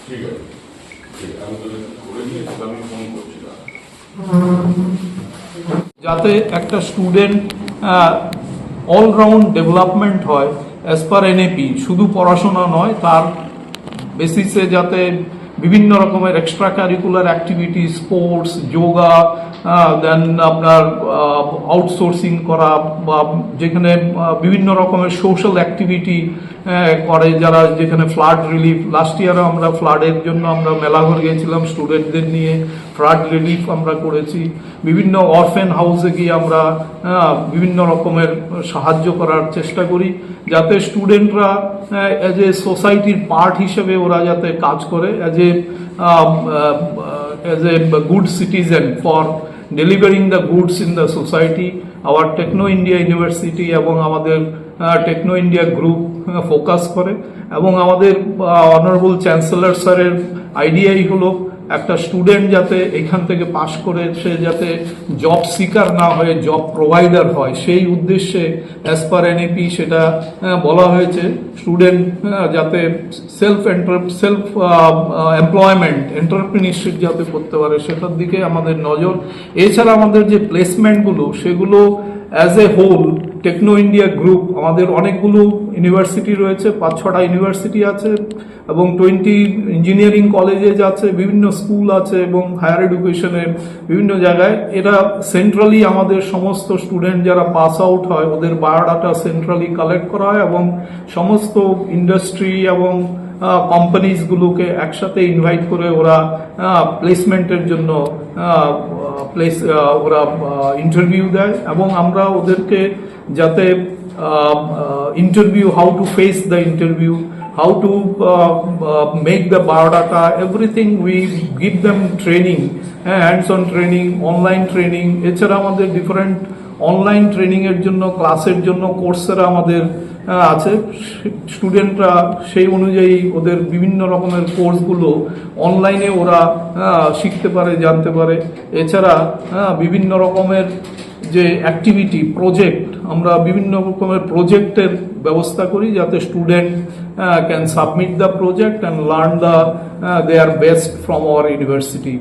ঠিক আছে, আমি তোদের করে নিয়ে আমি ফোন করছি। যাতে একটা স্টুডেন্ট অলরাউন্ড ডেভেলপমেন্ট হয় অ্যাজ পার এনএপি, শুধু পড়াশোনা নয়, তার বেসিসে যাতে বিভিন্ন রকমের extra curricular activity, sports, yoga, then আপনার আউটসোর্সিং করা, বা যেখানে বিভিন্ন রকমের সোশ্যাল অ্যাক্টিভিটি করে যারা, যেখানে ফ্লাড রিলিফ, লাস্ট ইয়ারও আমরা ফ্লাডের জন্য আমরা মেলাঘর গিয়েছিলাম স্টুডেন্টদের নিয়ে, ফ্লাড রিলিফ আমরা করেছি। বিভিন্ন অরফেন হাউসে গিয়ে আমরা বিভিন্ন রকমের সাহায্য করার চেষ্টা করি, যাতে স্টুডেন্টরা অ্যাজ এ সোসাইটির পার্ট হিসেবে ওরা যাতে কাজ করে, as a good citizen for delivering the goods in the society. Our Techno India University এবং আমাদের টেকনো ইন্ডিয়া গ্রুপ ফোকাস করে, এবং আমাদের অনারেবল চ্যান্সেলর স্যারের আইডিয়াই হলো একটা স্টুডেন্ট যাতে এখান থেকে পাশ করে সে যাতে জব সিকার না হয়ে জব প্রোভাইডার হয়, সেই উদ্দেশ্যে অ্যাজ পার এনএপি সেটা বলা হয়েছে। স্টুডেন্ট যাতে সেলফ এমপ্লয়মেন্ট, এন্টারপ্রিনিয়রশিপ যাতে করতে পারে, সেটার দিকে আমাদের নজর। এছাড়া আমাদের যে প্লেসমেন্টগুলো, সেগুলো as a whole Techno India group, আমাদের অনেকগুলো ইউনিভার্সিটি রয়েছে, 5-6টা ইউনিভার্সিটি আছে এবং 20 ইঞ্জিনিয়ারিং কলেজেস আছে, বিভিন্ন স্কুল আছে এবং হায়ার এডুকেশনে বিভিন্ন জায়গায়। এরা সেন্ট্রালি আমাদের সমস্ত স্টুডেন্ট যারা পাস আউট হয় ওদের বায়োডাটা সেন্ট্রালি কালেক্ট করা হয়, এবং সমস্ত ইন্ডাস্ট্রি এবং কোম্পানিজগুলোকে একসাথে ইনভাইট করে ওরা প্লেসমেন্টের জন্য ওরা ইন্টারভিউ দেয়, এবং আমরা ওদেরকে যাতে interview, how to face the interview, how to make the biodata, everything we give them training, hands-on training, online training. এছাড়া আমাদের ডিফারেন্ট অনলাইন ট্রেনিং এর জন্য, ক্লাসের জন্য কোর্সেরা আমাদের আছে। স্টুডেন্টরা সেই অনুযায়ী ওদের বিভিন্ন রকমের কোর্সগুলো অনলাইনে ওরা শিখতে পারে, জানতে পারে। এছাড়া বিভিন্ন রকমের যে অ্যাক্টিভিটি, প্রজেক্ট, আমরা বিভিন্ন রকমের প্রজেক্টের ব্যবস্থা করি যাতে student can submit the project and learn their best from our university.